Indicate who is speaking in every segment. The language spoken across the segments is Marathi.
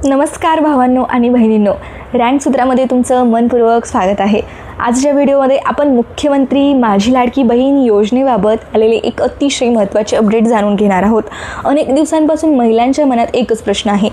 Speaker 1: नमस्कार भावांनो आणि बहिणींनो, रँक सूत्रामध्ये तुमचं मनपूर्वक स्वागत आहे। आजच्या व्हिडिओमध्ये आपण मुख्यमंत्री माझी लाडकी बहीण योजनेबाबत आलेले एक अतिशय महत्त्वाचे अपडेट जाणून घेणार आहोत। अनेक दिवसांपासून महिलांच्या मनात एकच प्रश्न आहे,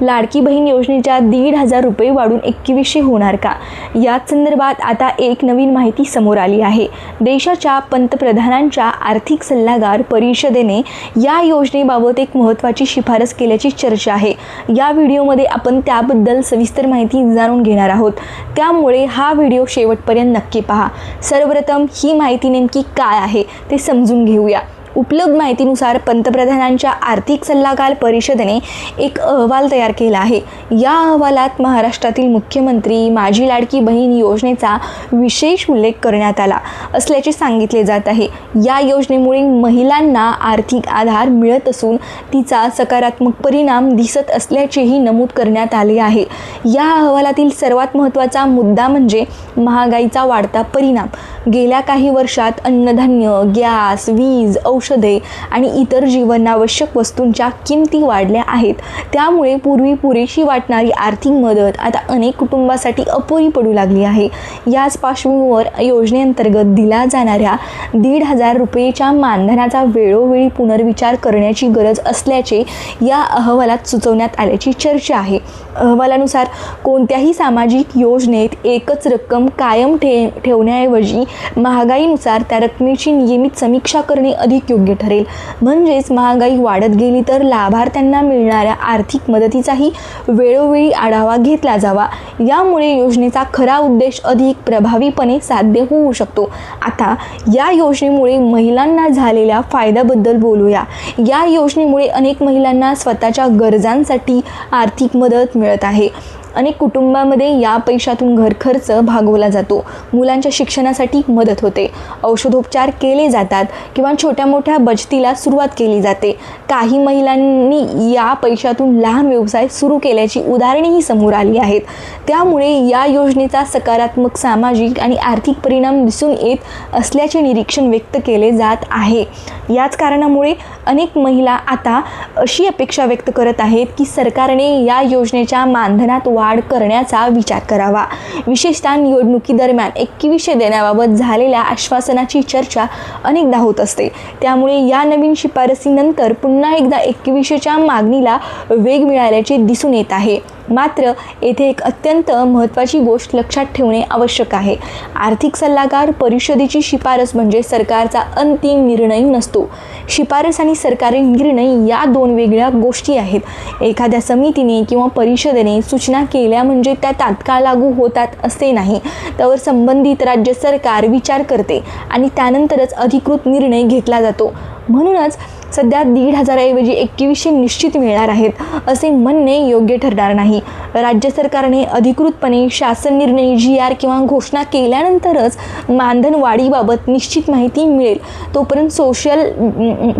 Speaker 1: लाडकी बहीण योजनेच्या 1,500 रुपये वाढून 2100 होणार का? याच संदर्भात आता एक नवीन माहिती समोर आली आहे। देशाच्या पंतप्रधानांच्या आर्थिक सल्लागार परिषदेने या योजनेबाबत एक महत्त्वाची शिफारस केल्याची चर्चा आहे। या व्हिडिओमध्ये आपण त्याबद्दल सविस्तर माहिती जाणून घेणार आहोत, त्यामुळे हा व्हिडिओ शेवटपर्यंत नक्की पहा। सर्वप्रथम ही माहिती नेमकी काय आहे ते समजून घेऊया। उपलब्ध माहितीनुसार पंतप्रधानांच्या आर्थिक सल्लागार परिषदेने एक अहवाल तयार केला आहे। या अहवालात महाराष्ट्रातील मुख्यमंत्री माझी लाडकी बहीण योजनेचा विशेष उल्लेख करण्यात आला असल्याचे सांगितले जात आहे। या योजनेमुळे महिलांना आर्थिक आधार मिळत असून तिचा सकारात्मक परिणाम दिसत असल्याचेही नमूद करण्यात आले आहे। या अहवालातील सर्वात महत्त्वाचा मुद्दा म्हणजे महागाईचा वाढता परिणाम। गेल्या काही वर्षात अन्नधान्य, गॅस, वीज, औषधे आणि इतर जीवनावश्यक वस्तूंच्या किमती वाढल्या आहेत, त्यामुळे पूर्वी पुरेशी वाटणारी आर्थिक मदत आता अनेक कुटुंबासाठी अपुरी पडू लागली आहे। याच पार्श्वभूमीवर योजनेअंतर्गत दिला जाणाऱ्या 1,500 रुपयेच्या मानधनाचा वेळोवेळी पुनर्विचार करण्याची गरज असल्याचे या अहवालात सुचवण्यात आल्याची चर्चा आहे। अहवालानुसार कोणत्याही सामाजिक योजनेत एकच रक्कम कायम ठेवण्याऐवजी महागाईनुसार त्या रकमेची नियमित समीक्षा करणे अधिक योग्य ठरेल। म्हणजेच महागाई वाढत गेली तर लाभार्थ्यांना मिळणाऱ्या आर्थिक मदतीचाही वेळोवेळी आढावा घेतला जावा। यामुळे योजनेचा खरा उद्देश अधिक प्रभावीपणे साध्य होऊ शकतो। आता या योजनेमुळे महिलांना झालेल्या फायद्याबद्दल बोलूया। या योजनेमुळे अनेक महिलांना स्वतःच्या गरजांसाठी आर्थिक मदत मिळत आहे। अनेक कुटुंबांमध्ये या पैशातून घर खर्च भागवला जातो, मुलांच्या शिक्षणासाठी मदत होते, औषधोपचार केले जातात किंवा छोट्या मोठ्या बचतीला सुरुवात केली जाते। काही महिलांनी या पैशातून लहान व्यवसाय सुरू केल्याची उदाहरणेही समोर आली आहेत। त्यामुळे या योजनेचा सकारात्मक सामाजिक आणि आर्थिक परिणाम दिसून येत असल्याचे निरीक्षण व्यक्त केले जात आहे। याच कारणामुळे अनेक महिला आता अशी अपेक्षा व्यक्त करत आहेत की सरकारने या योजनेच्या मानधनात वाढ करण्याचा विचार करावा। विशेषतः निवडणुकीदरम्यान 2100 देण्याबाबत झालेल्या आश्वासनाची चर्चा अनेकदा होत असते, त्यामुळे या नवीन शिफारसीनंतर पुन्हा एकदा 2100च्या मागणीला वेग मिळाल्याचे दिसून येत आहे। मात्र येथे एक अत्यंत महत्त्वाची गोष्ट लक्षात ठेवणे आवश्यक आहे। आर्थिक सल्लागार परिषदेची शिफारस म्हणजे सरकारचा अंतिम निर्णय नसतो। शिफारस आणि सरकारी निर्णय या दोन वेगळ्या गोष्टी आहेत। एखाद्या समितीने किंवा परिषदेने सूचना केल्या म्हणजे त्या तात्काळ लागू होतात असे नाही, त्यावर संबंधित राज्य सरकार विचार करते आणि त्यानंतरच अधिकृत निर्णय घेतला जातो। म्हणूनच सध्या 1,500 ऐवजी 2100 निश्चित मिळणार आहेत असे म्हणणे योग्य ठरणार नाही। राज्य सरकारने अधिकृतपणे शासन निर्णय GR किंवा घोषणा केल्यानंतरच मानधन वाढीबाबत निश्चित माहिती मिळेल।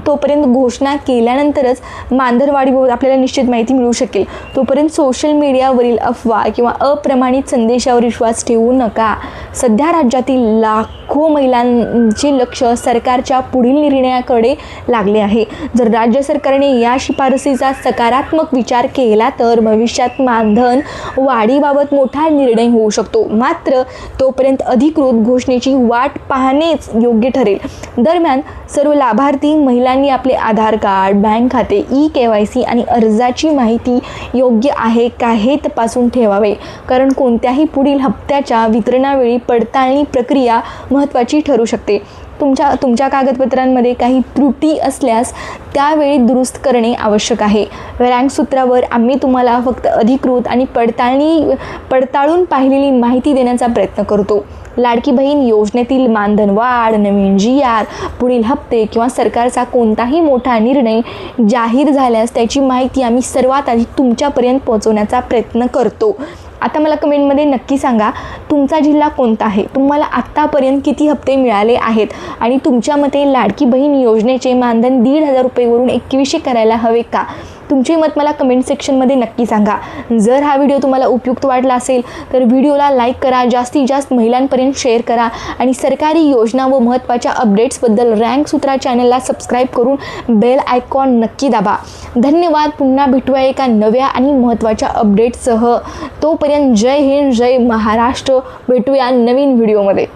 Speaker 1: तोपर्यंत घोषणा केल्यानंतरच मानधन वाढीबाबत आपल्याला निश्चित माहिती मिळू शकेल। तोपर्यंत सोशल मीडियावरील अफवा किंवा अप्रमाणित संदेशावर विश्वास ठेवू नका। सध्या राज्यातील लाखो महिलांचे लक्ष सरकारच्या पुढील निर्णयाकडे लागले आहे। जर राज्य सरकारने या शिफारसीचा सकारात्मक विचार केला तर भविष्यात मानधन वाढीबाबत मोठा निर्णय होऊ शकतो। मात्र तोपर्यंत अधिकृत घोषणेची वाट पाहणेच योग्य ठरेल। दरम्यान सर्व लाभार्थी महिलांनी आपले आधार कार्ड, बँक खाते, KYC आणि अर्जाची माहिती योग्य आहे का हे तपासून ठेवावे, कारण कोणत्याही पुढील हप्त्याच्या वितरणावेळी पडताळणी प्रक्रिया महत्त्वाची ठरू शकते। तुमच्या कागदपत्रांमध्ये काही त्रुटी असल्यास त्यावेळी दुरुस्त करणे आवश्यक आहे। रँक सूत्रावर आम्ही तुम्हाला फक्त अधिकृत आणि पडताळून पाहिलेली माहिती देण्याचा प्रयत्न करतो। लाडकी बहीण योजनेतील मानधन वाढ, नवीन GR, पुढील हप्ते किंवा सरकारचा कोणताही मोठा निर्णय जाहीर झाल्यास त्याची माहिती आम्ही सर्वात आधी तुमच्यापर्यंत पोहोचवण्याचा प्रयत्न करतो। आता मला कमेंटमध्ये नक्की सांगा, तुमचा जिल्हा कोणता आहे, तुम्हाला आत्तापर्यंत किती हप्ते मिळाले आहेत आणि तुमच्या मते लाडकी बहीण योजनेचे मानधन 1,500 रुपयेवरून 2100 करायला हवे का? तुमचे मत मला कमेंट सेक्शनमध्ये नक्की सांगा. जर हा व्हिडिओ तुम्हाला उपयुक्त वाटला असेल तर व्हिडिओला लाईक करा, जास्तीत जास्त महिलांपर्यंत शेअर करा आणि सरकारी योजना व महत्त्वाच्या अपडेट्सबद्दल रँक सूत्रा चॅनलला सबस्क्राईब करून बेल आयकॉन नक्की दाबा. धन्यवाद. पुन्हा भेटूया एका नव्या आणि महत्त्वाच्या अपडेट्ससह. तोपर्यंत जय हिंद, जय महाराष्ट्र. भेटूया नवीन व्हिडिओमध्ये.